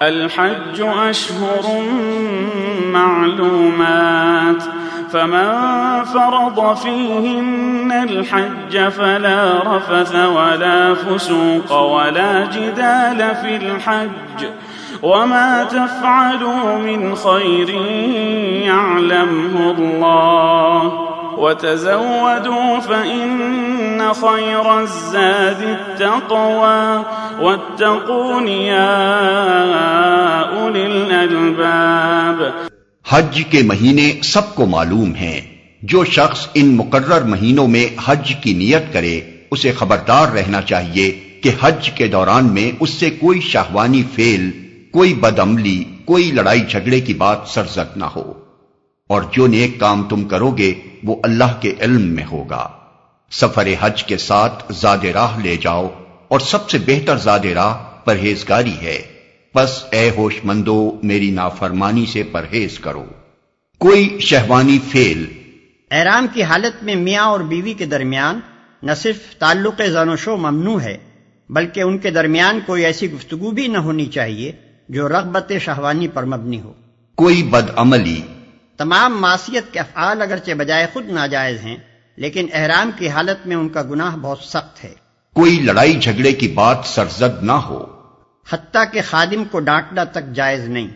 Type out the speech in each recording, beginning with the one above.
الحج أشهر معلومات فمن فرض فيهن الحج فلا رفث ولا فسوق ولا جدال في الحج وما تفعلوا من خير يعلمه الله وتزودوا فإن خير الزاد التقوى واتقون يا أولي الألباب۔ حج کے مہینے سب کو معلوم ہیں، جو شخص ان مقرر مہینوں میں حج کی نیت کرے اسے خبردار رہنا چاہیے کہ حج کے دوران میں اس سے کوئی شہوانی فعل، کوئی بدعملی، کوئی لڑائی جھگڑے کی بات سرزد نہ ہو، اور جو نیک کام تم کرو گے وہ اللہ کے علم میں ہوگا۔ سفر حج کے ساتھ زاد راہ لے جاؤ، اور سب سے بہتر زاد راہ پرہیزگاری ہے، پس اے ہوش مندو میری نافرمانی سے پرہیز کرو۔ کوئی شہوانی فعل، احرام کی حالت میں میاں اور بیوی کے درمیان نہ صرف تعلق زن و شو ممنوع ہے، بلکہ ان کے درمیان کوئی ایسی گفتگو بھی نہ ہونی چاہیے جو رغبت شہوانی پر مبنی ہو۔ کوئی بدعملی، تمام معصیت کے افعال اگرچہ بجائے خود ناجائز ہیں، لیکن احرام کی حالت میں ان کا گناہ بہت سخت ہے۔ کوئی لڑائی جھگڑے کی بات سرزد نہ ہو، حتیٰ کہ خادم کو ڈانٹنا تک جائز نہیں۔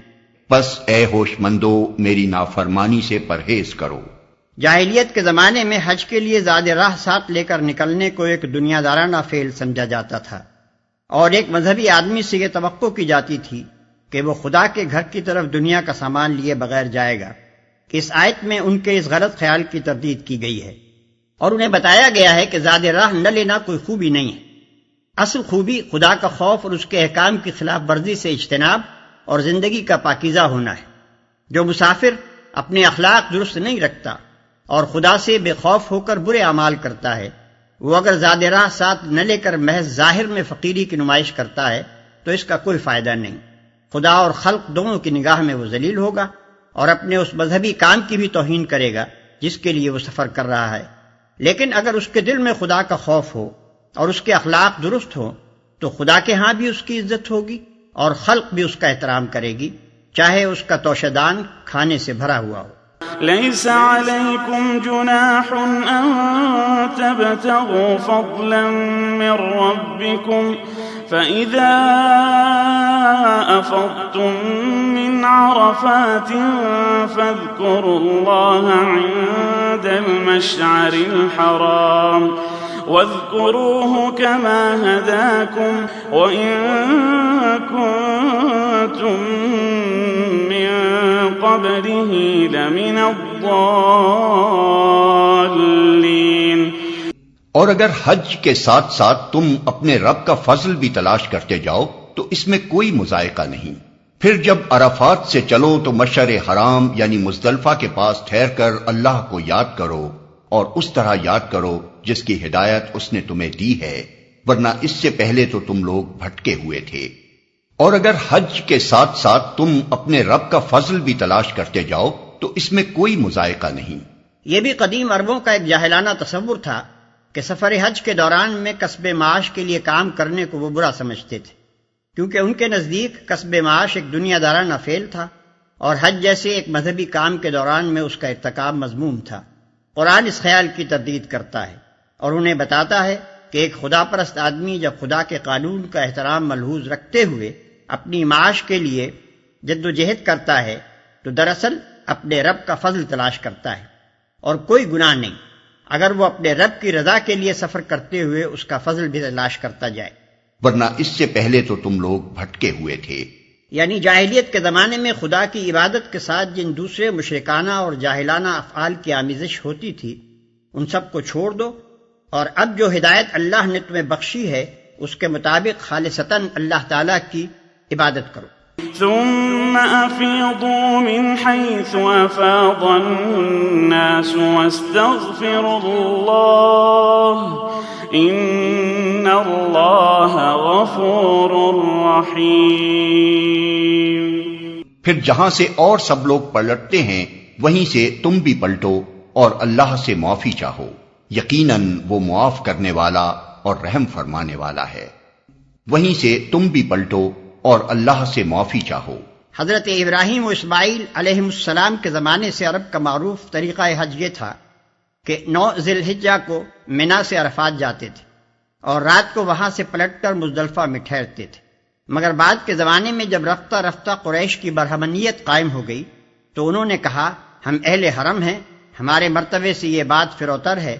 پس اے ہوش مندو میری نافرمانی سے پرہیز کرو۔ جاہلیت کے زمانے میں حج کے لیے زاد راہ ساتھ لے کر نکلنے کو ایک دنیا دارانہ فعل سمجھا جاتا تھا، اور ایک مذہبی آدمی سے یہ توقع کی جاتی تھی کہ وہ خدا کے گھر کی طرف دنیا کا سامان لیے بغیر جائے گا۔ اس آیت میں ان کے اس غلط خیال کی تردید کی گئی ہے، اور انہیں بتایا گیا ہے کہ زاد راہ نہ لینا کوئی خوبی نہیں ہے۔ اصل خوبی خدا کا خوف اور اس کے احکام کی خلاف ورزی سے اجتناب اور زندگی کا پاکیزہ ہونا ہے۔ جو مسافر اپنے اخلاق درست نہیں رکھتا اور خدا سے بے خوف ہو کر برے اعمال کرتا ہے، وہ اگر زاد راہ ساتھ نہ لے کر محض ظاہر میں فقیری کی نمائش کرتا ہے تو اس کا کوئی فائدہ نہیں۔ خدا اور خلق دونوں کی نگاہ میں وہ ذلیل ہوگا اور اپنے اس مذہبی کام کی بھی توہین کرے گا جس کے لیے وہ سفر کر رہا ہے۔ لیکن اگر اس کے دل میں خدا کا خوف ہو اور اس کے اخلاق درست ہو تو خدا کے ہاں بھی اس کی عزت ہوگی اور خلق بھی اس کا احترام کرے گی، چاہے اس کا توشہ دان کھانے سے بھرا ہوا ہو۔ ليس عليكم جناح أن تبتغوا فضلا من ربكم فإذا أفضتم من عرفات فاذكروا الله عند المشعر الحرام واذكروه كما هداكم وإن كنتم من قبله لمن الضالين۔ اور اگر حج کے ساتھ ساتھ تم اپنے رب کا فضل بھی تلاش کرتے جاؤ تو اس میں کوئی مذائقہ نہیں۔ پھر جب عرفات سے چلو تو مشعر حرام یعنی مزدلفہ کے پاس ٹھہر کر اللہ کو یاد کرو، اور اس طرح یاد کرو جس کی ہدایت اس نے تمہیں دی ہے، ورنہ اس سے پہلے تو تم لوگ بھٹکے ہوئے تھے۔ اور اگر حج کے ساتھ ساتھ تم اپنے رب کا فضل بھی تلاش کرتے جاؤ تو اس میں کوئی مذائقہ نہیں۔ یہ بھی قدیم عربوں کا ایک جاہلانہ تصور تھا کہ سفر حج کے دوران میں کسب معاش کے لیے کام کرنے کو وہ برا سمجھتے تھے، کیونکہ ان کے نزدیک کسب معاش ایک دنیا دارانہ فعل تھا اور حج جیسے ایک مذہبی کام کے دوران میں اس کا ارتکاب مذموم تھا۔ قرآن اس خیال کی تردید کرتا ہے اور انہیں بتاتا ہے کہ ایک خدا پرست آدمی جب خدا کے قانون کا احترام ملحوظ رکھتے ہوئے اپنی معاش کے لیے جد و جہد کرتا ہے تو دراصل اپنے رب کا فضل تلاش کرتا ہے، اور کوئی گناہ نہیں اگر وہ اپنے رب کی رضا کے لیے سفر کرتے ہوئے اس کا فضل بھی تلاش کرتا جائے، ورنہ اس سے پہلے تو تم لوگ بھٹکے ہوئے تھے۔ یعنی جاہلیت کے زمانے میں خدا کی عبادت کے ساتھ جن دوسرے مشرکانہ اور جاہلانہ افعال کی آمیزش ہوتی تھی ان سب کو چھوڑ دو، اور اب جو ہدایت اللہ نے تمہیں بخشی ہے اس کے مطابق خالصتاً اللہ تعالیٰ کی عبادت کرو۔ ثم أفيضوا من حيث أفاض الناس واستغفروا الله إن الله غفور رحيم۔ پھر جہاں سے اور سب لوگ پلٹتے ہیں وہیں سے تم بھی پلٹو اور اللہ سے معافی چاہو، یقیناً وہ معاف کرنے والا اور رحم فرمانے والا ہے۔ وہیں سے تم بھی پلٹو اور اللہ سے معافی چاہو۔ حضرت ابراہیم و اسماعیل علیہ السلام کے زمانے سے عرب کا معروف طریقہ حج یہ تھا کہ 9 ذی الحجہ کو منا سے عرفات جاتے تھے اور رات کو وہاں سے پلٹ کر مزدلفہ میں ٹھہرتے تھے، مگر بعد کے زمانے میں جب رفتہ رفتہ قریش کی برہمنیت قائم ہو گئی تو انہوں نے کہا ہم اہل حرم ہیں، ہمارے مرتبے سے یہ بات فروتر ہے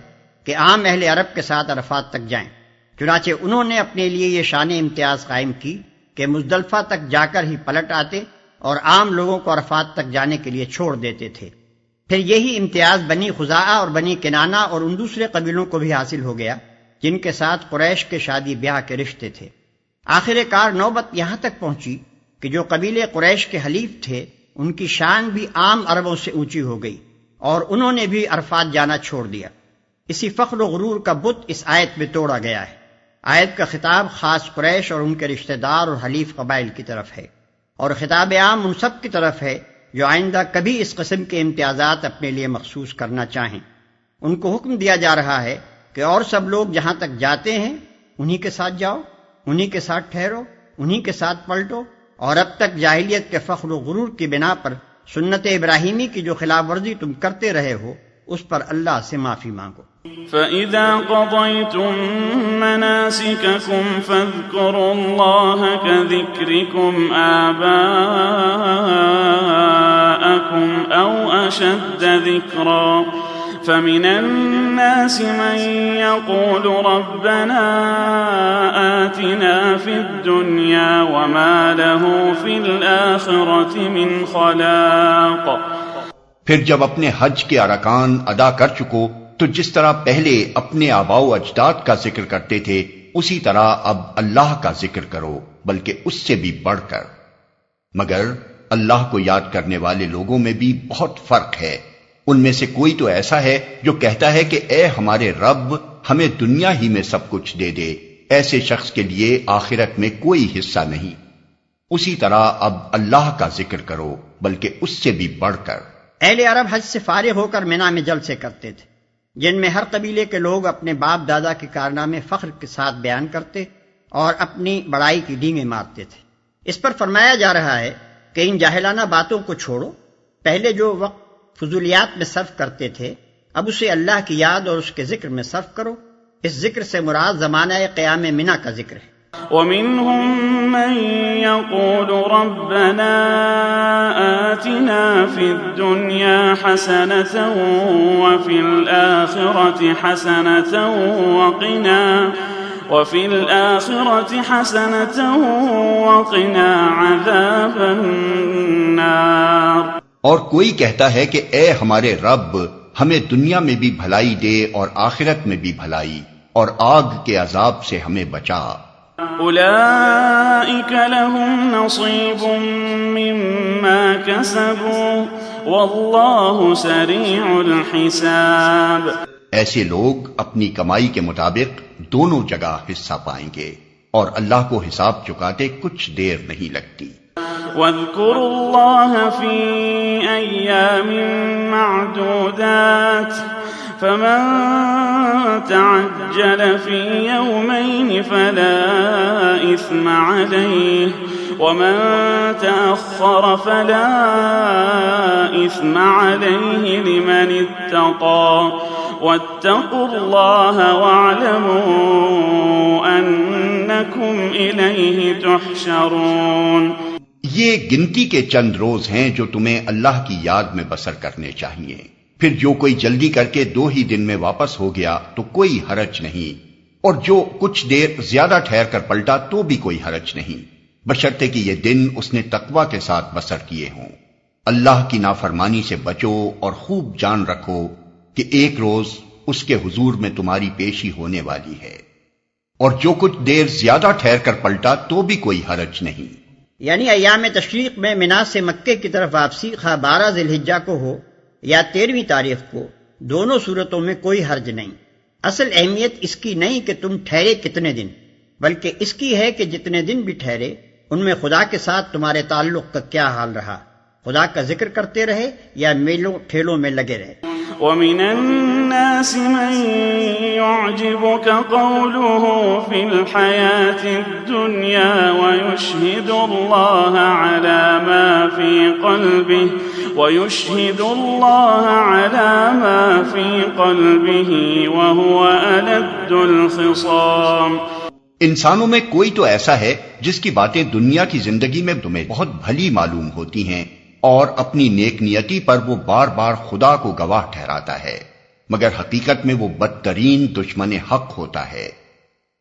کہ عام اہل عرب کے ساتھ عرفات تک جائیں۔ چنانچہ انہوں نے اپنے لیے یہ شان امتیاز قائم کی کہ مزدلفہ تک جا کر ہی پلٹ آتے اور عام لوگوں کو عرفات تک جانے کے لیے چھوڑ دیتے تھے۔ پھر یہی امتیاز بنی خزاعہ اور بنی کنانہ اور ان دوسرے قبیلوں کو بھی حاصل ہو گیا جن کے ساتھ قریش کے شادی بیاہ کے رشتے تھے۔ آخر کار نوبت یہاں تک پہنچی کہ جو قبیلے قریش کے حلیف تھے ان کی شان بھی عام عربوں سے اونچی ہو گئی اور انہوں نے بھی عرفات جانا چھوڑ دیا۔ اسی فخر و غرور کا بت اس آیت میں توڑا گیا ہے۔ آیت کا خطاب خاص قریش اور ان کے رشتہ دار اور حلیف قبائل کی طرف ہے، اور خطاب عام ان سب کی طرف ہے جو آئندہ کبھی اس قسم کے امتیازات اپنے لیے مخصوص کرنا چاہیں۔ ان کو حکم دیا جا رہا ہے کہ اور سب لوگ جہاں تک جاتے ہیں انہی کے ساتھ جاؤ، انہی کے ساتھ ٹھہرو، انہی کے ساتھ پلٹو، اور اب تک جاہلیت کے فخر و غرور کی بنا پر سنت ابراہیمی کی جو خلاف ورزی تم کرتے رہے ہو اس پر اللہ سے معافی مانگو۔ فَإِذَا قَضَيْتُم مَّنَاسِكَكُمْ فَاذْكُرُوا اللَّهَ كَذِكْرِكُمْ آبَاءَكُمْ أَوْ أَشَدَّ ذِكْرًا فَمِنَ النَّاسِ مَن يَقُولُ رَبَّنَا آتِنَا فِي الدُّنْيَا وَمَا لَهُ فِي الْآخِرَةِ مِنْ خَلَاقٍ۔ پھر جب اپنے حج کے ارکان ادا کر چکو تو جس طرح پہلے اپنے آباء و اجداد کا ذکر کرتے تھے اسی طرح اب اللہ کا ذکر کرو، بلکہ اس سے بھی بڑھ کر۔ مگر اللہ کو یاد کرنے والے لوگوں میں بھی بہت فرق ہے۔ ان میں سے کوئی تو ایسا ہے جو کہتا ہے کہ اے ہمارے رب ہمیں دنیا ہی میں سب کچھ دے دے، ایسے شخص کے لیے آخرت میں کوئی حصہ نہیں۔ اسی طرح اب اللہ کا ذکر کرو، بلکہ اس سے بھی بڑھ کر۔ اہل عرب حج سے فارغ ہو کر منا میں جلسے کرتے تھے جن میں ہر قبیلے کے لوگ اپنے باپ دادا کے کارنامے فخر کے ساتھ بیان کرتے اور اپنی بڑائی کی ڈینگیں مارتے تھے۔ اس پر فرمایا جا رہا ہے کہ ان جاہلانہ باتوں کو چھوڑو، پہلے جو وقت فضولیات میں صرف کرتے تھے اب اسے اللہ کی یاد اور اس کے ذکر میں صرف کرو۔ اس ذکر سے مراد زمانہ قیام منا کا ذکر ہے۔ وَمِنْهُمْ مَنْ يَقُولُ رَبَّنَا آتِنَا فِي الدُّنْيَا حَسَنَةً وَفِي الْآخِرَةِ حَسَنَةً وَقِنَا عَذَابَ النَّارِ۔ اور کوئی کہتا ہے کہ اے ہمارے رب ہمیں دنیا میں بھی بھلائی دے اور آخرت میں بھی بھلائی، اور آگ کے عذاب سے ہمیں بچا۔ أولئك لهم نصيب مما كسبوا والله سريع الحساب۔ ایسے لوگ اپنی کمائی کے مطابق دونوں جگہ حصہ پائیں گے اور اللہ کو حساب چکاتے کچھ دیر نہیں لگتی۔ واذكروا الله في أيام معدودات فمن تعجل في يومين فلا إثم عليه ومن تأخر فلا إثم عليه لمن اتقى واتقوا الله واعلموا أنكم إليه تحشرون۔ یہ گنتی کے چند روز ہیں جو تمہیں اللہ کی یاد میں بسر کرنے چاہیے، پھر جو کوئی جلدی کر کے 2 ہی دن میں واپس ہو گیا تو کوئی حرج نہیں، اور جو کچھ دیر زیادہ ٹھہر کر پلٹا تو بھی کوئی حرج نہیں، بشرطے کہ یہ دن اس نے تقوی کے ساتھ بسر کیے ہوں۔ اللہ کی نافرمانی سے بچو اور خوب جان رکھو کہ ایک روز اس کے حضور میں تمہاری پیشی ہونے والی ہے، اور جو کچھ دیر زیادہ ٹھہر کر پلٹا تو بھی کوئی حرج نہیں۔ یعنی ایام تشریق میں منا سے مکے کی طرف واپسی خواہ 12 ذی الحجہ کو ہو یا 13ویں تاریخ کو، دونوں صورتوں میں کوئی حرج نہیں۔ اصل اہمیت اس کی نہیں کہ تم ٹھہرے کتنے دن، بلکہ اس کی ہے کہ جتنے دن بھی ٹھہرے ان میں خدا کے ساتھ تمہارے تعلق کا کیا حال رہا، خدا کا ذکر کرتے رہے یا میلوں ٹھیلوں میں لگے رہے۔ وَمِنَ الناس من يعجبك قوله في الحياة الدنيا ويشهد الله على ما في قلبه وهو ألد الخصام. انسانوں میں کوئی تو ایسا ہے جس کی باتیں دنیا کی زندگی میں تمہیں بہت بھلی معلوم ہوتی ہیں، اور اپنی نیک نیتی پر وہ بار بار خدا کو گواہ ٹھہراتا ہے، مگر حقیقت میں وہ بدترین دشمن حق ہوتا ہے،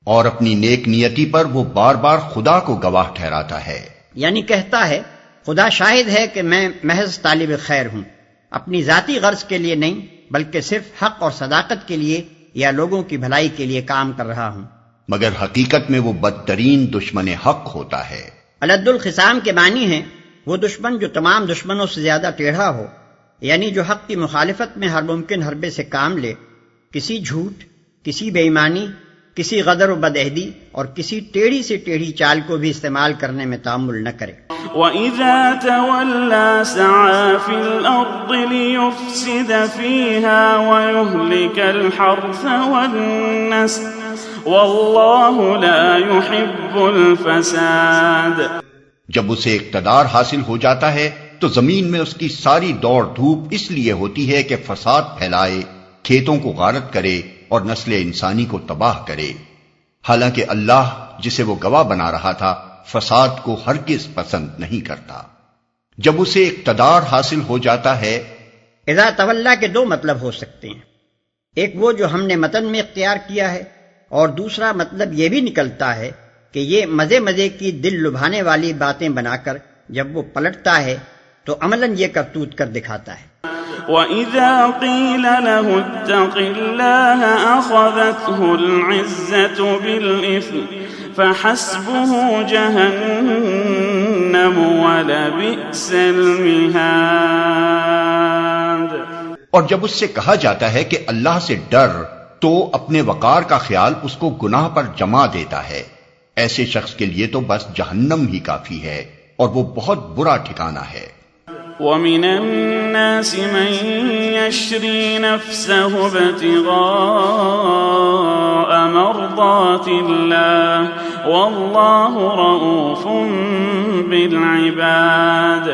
اور اپنی نیک نیتی پر وہ بار بار خدا کو گواہ ٹھہراتا ہے. یعنی کہتا ہے خدا شاہد ہے کہ میں محض طالب خیر ہوں، اپنی ذاتی غرض کے لیے نہیں بلکہ صرف حق اور صداقت کے لیے یا لوگوں کی بھلائی کے لیے کام کر رہا ہوں، مگر حقیقت میں وہ بدترین دشمن حق ہوتا ہے. الد الخصام کے معنی ہیں وہ دشمن جو تمام دشمنوں سے زیادہ ٹیڑھا ہو، یعنی جو حق کی مخالفت میں ہر ممکن حربے سے کام لے، کسی جھوٹ، کسی بے ایمانی، کسی غدر و بدعہدی اور کسی ٹیڑھی سے ٹیڑھی چال کو بھی استعمال کرنے میں تأمل نہ کرے. وَإِذَا تَوَلَّى سَعَى فِي الْأَرْضِ لِيُفْسِدَ فِيهَا وَيُهْلِكَ الْحَرْثَ وَالنَّسْلَ وَاللَّهُ لَا يُحِبُّ الْفَسَادَ. جب اسے اقتدار حاصل ہو جاتا ہے تو زمین میں اس کی ساری دوڑ دھوپ اس لیے ہوتی ہے کہ فساد پھیلائے، کھیتوں کو غارت کرے اور نسل انسانی کو تباہ کرے، حالانکہ اللہ جسے وہ گواہ بنا رہا تھا فساد کو ہرگز پسند نہیں کرتا. جب اسے اقتدار حاصل ہو جاتا ہے. اذا تولا کے دو مطلب ہو سکتے ہیں، ایک وہ جو ہم نے متن میں اختیار کیا ہے، اور دوسرا مطلب یہ بھی نکلتا ہے کہ یہ مزے مزے کی دل لبھانے والی باتیں بنا کر جب وہ پلٹتا ہے تو عملاً یہ کرتوت کر دکھاتا ہے. وَإِذَا قِيلَ لَهُ اتَّقِ اللَّهَ أَخَذَتْهُ الْعِزَّةُ بِالْإِثْمِ فَحَسْبُهُ جَهَنَّمُ وَلَبِئْسَ الْمِهَادُ. اور جب اس سے کہا جاتا ہے کہ اللہ سے ڈر تو اپنے وقار کا خیال اس کو گناہ پر جما دیتا ہے. ایسے شخص کے لیے تو بس جہنم ہی کافی ہے، اور وہ بہت برا ٹھکانہ ہے. وَمِنَ النَّاسِ مَن يَشْرِي نَفْسَهُ ابْتِغَاءَ مَرْضَاتِ اللَّهِ وَاللَّهُ رَءُوفٌ بِالْعِبَادِ.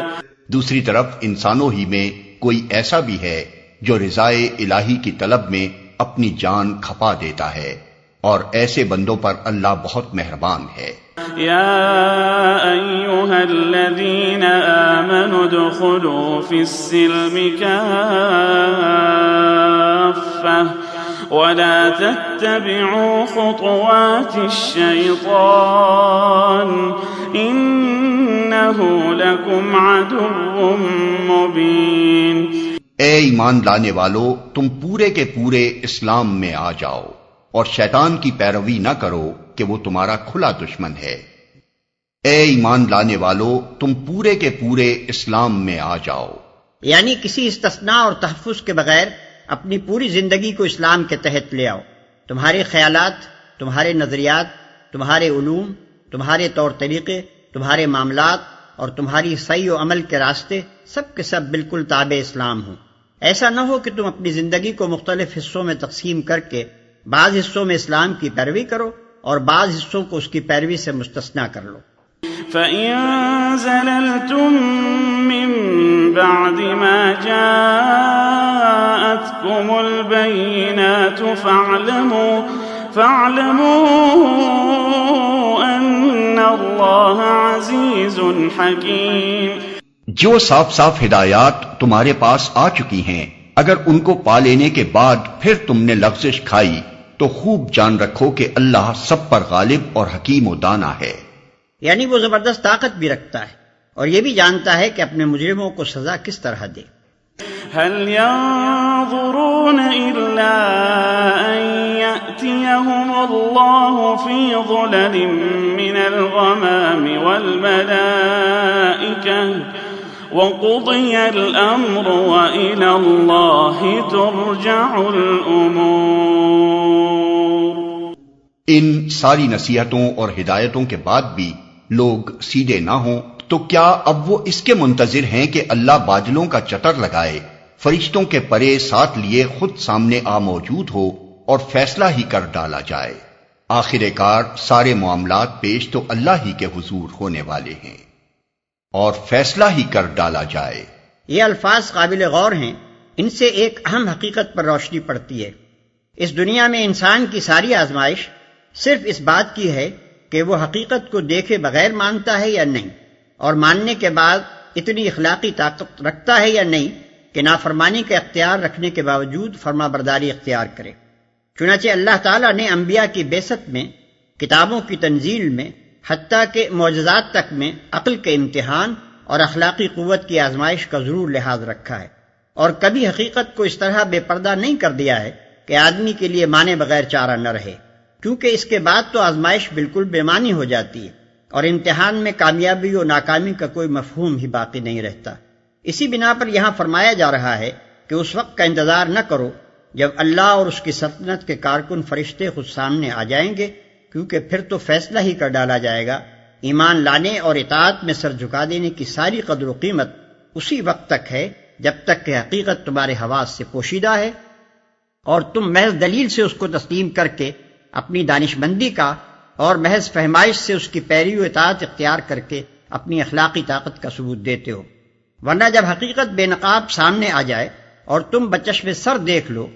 دوسری طرف انسانوں ہی میں کوئی ایسا بھی ہے جو رضائے الہی کی طلب میں اپنی جان کھپا دیتا ہے، اور ایسے بندوں پر اللہ بہت مہربان ہے. یا ایھا الذین آمنوا ادخلوا فی السلم کافۃ ولا تتبعوا خطوات الشیطان انہ لکم عدو مبین. اے ایمان لانے والو، تم پورے کے پورے اسلام میں آ جاؤ اور شیطان کی پیروی نہ کرو کہ وہ تمہارا کھلا دشمن ہے. اے ایمان لانے والو، تم پورے کے پورے اسلام میں آ جاؤ. یعنی کسی استثناء اور تحفظ کے بغیر اپنی پوری زندگی کو اسلام کے تحت لے آؤ. تمہارے خیالات، تمہارے نظریات، تمہارے علوم، تمہارے طور طریقے، تمہارے معاملات اور تمہاری سعی و عمل کے راستے سب کے سب بالکل تابع اسلام ہوں. ایسا نہ ہو کہ تم اپنی زندگی کو مختلف حصوں میں تقسیم کر کے بعض حصوں میں اسلام کی پیروی کرو اور بعض حصوں کو اس کی پیروی سے مستثنا کر لو. فَإِن زَلَلْتُم مِّن بَعْدِ مَا جَاءَتْكُمُ الْبَيِّنَاتُ فَاعْلَمُوا أَنَّ اللَّهَ عَزِيزٌ حَكِيمٌ. جو صاف صاف ہدایات تمہارے پاس آ چکی ہیں، اگر ان کو پا لینے کے بعد پھر تم نے لغزش کھائی تو خوب جان رکھو کہ اللہ سب پر غالب اور حکیم و دانا ہے. یعنی وہ زبردست طاقت بھی رکھتا ہے اور یہ بھی جانتا ہے کہ اپنے مجرموں کو سزا کس طرح دے. هل ينظرون إلا أن يأتيهم الله في ظلل من الغمام والملائكة وقضي الأمر وإلى الله ترجع الأمور. ان ساری نصیحتوں اور ہدایتوں کے بعد بھی لوگ سیدھے نہ ہوں تو کیا اب وہ اس کے منتظر ہیں کہ اللہ بادلوں کا چتر لگائے، فرشتوں کے پرے ساتھ لیے خود سامنے آ موجود ہو اور فیصلہ ہی کر ڈالا جائے۔ آخر کار سارے معاملات پیش تو اللہ ہی کے حضور ہونے والے ہیں، اور فیصلہ ہی کر ڈالا جائے۔ یہ الفاظ قابل غور ہیں، ان سے ایک اہم حقیقت پر روشنی پڑتی ہے۔ اس دنیا میں انسان کی ساری آزمائش صرف اس بات کی ہے کہ وہ حقیقت کو دیکھے بغیر مانتا ہے یا نہیں، اور ماننے کے بعد اتنی اخلاقی طاقت رکھتا ہے یا نہیں کہ نافرمانی کا اختیار رکھنے کے باوجود فرما برداری اختیار کرے۔ چنانچہ اللہ تعالیٰ نے انبیاء کی بعثت میں، کتابوں کی تنزیل میں، حتیٰ کہ معجزات تک میں عقل کے امتحان اور اخلاقی قوت کی آزمائش کا ضرور لحاظ رکھا ہے، اور کبھی حقیقت کو اس طرح بے پردہ نہیں کر دیا ہے کہ آدمی کے لیے مانے بغیر چارہ نہ رہے، کیونکہ اس کے بعد تو آزمائش بالکل بے معنی ہو جاتی ہے اور امتحان میں کامیابی و ناکامی کا کوئی مفہوم ہی باقی نہیں رہتا۔ اسی بنا پر یہاں فرمایا جا رہا ہے کہ اس وقت کا انتظار نہ کرو جب اللہ اور اس کی سلطنت کے کارکن فرشتے خود سامنے آ جائیں گے، کیونکہ پھر تو فیصلہ ہی کر ڈالا جائے گا۔ ایمان لانے اور اطاعت میں سر جھکا دینے کی ساری قدر و قیمت اسی وقت تک ہے جب تک کہ حقیقت تمہارے حواس سے پوشیدہ ہے اور تم محض دلیل سے اس کو تسلیم کر کے اپنی دانش مندی کا اور محض فہمائش سے اس کی پیروی و اطاعت اختیار کر کے اپنی اخلاقی طاقت کا ثبوت دیتے ہو۔ ورنہ جب حقیقت بے نقاب سامنے آ جائے اور تم بچشم سر دیکھ لو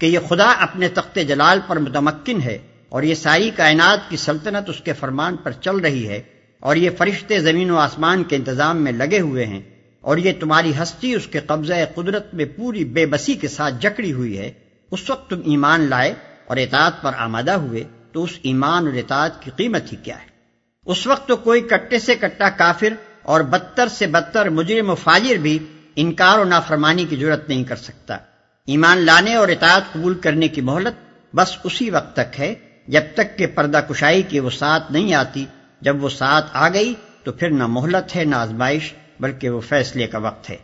کہ یہ خدا اپنے تخت جلال پر متمکن ہے اور یہ ساری کائنات کی سلطنت اس کے فرمان پر چل رہی ہے اور یہ فرشتے زمین و آسمان کے انتظام میں لگے ہوئے ہیں اور یہ تمہاری ہستی اس کے قبضہ قدرت میں پوری بے بسی کے ساتھ جکڑی ہوئی ہے، اس وقت تم ایمان لائے اور اطاعت پر آمادہ ہوئے تو اس ایمان اور اطاعت کی قیمت ہی کیا ہے؟ اس وقت تو کوئی کٹے سے کٹا کافر اور بدتر سے بدتر مجرم و فاجر بھی انکار و نافرمانی کی جرت نہیں کر سکتا۔ ایمان لانے اور اطاعت قبول کرنے کی مہلت بس اسی وقت تک ہے جب تک کہ پردہ کشائی کی وہ ساتھ نہیں آتی۔ جب وہ ساتھ آ گئی تو پھر نہ مہلت ہے نہ آزمائش، بلکہ وہ فیصلے کا وقت ہے۔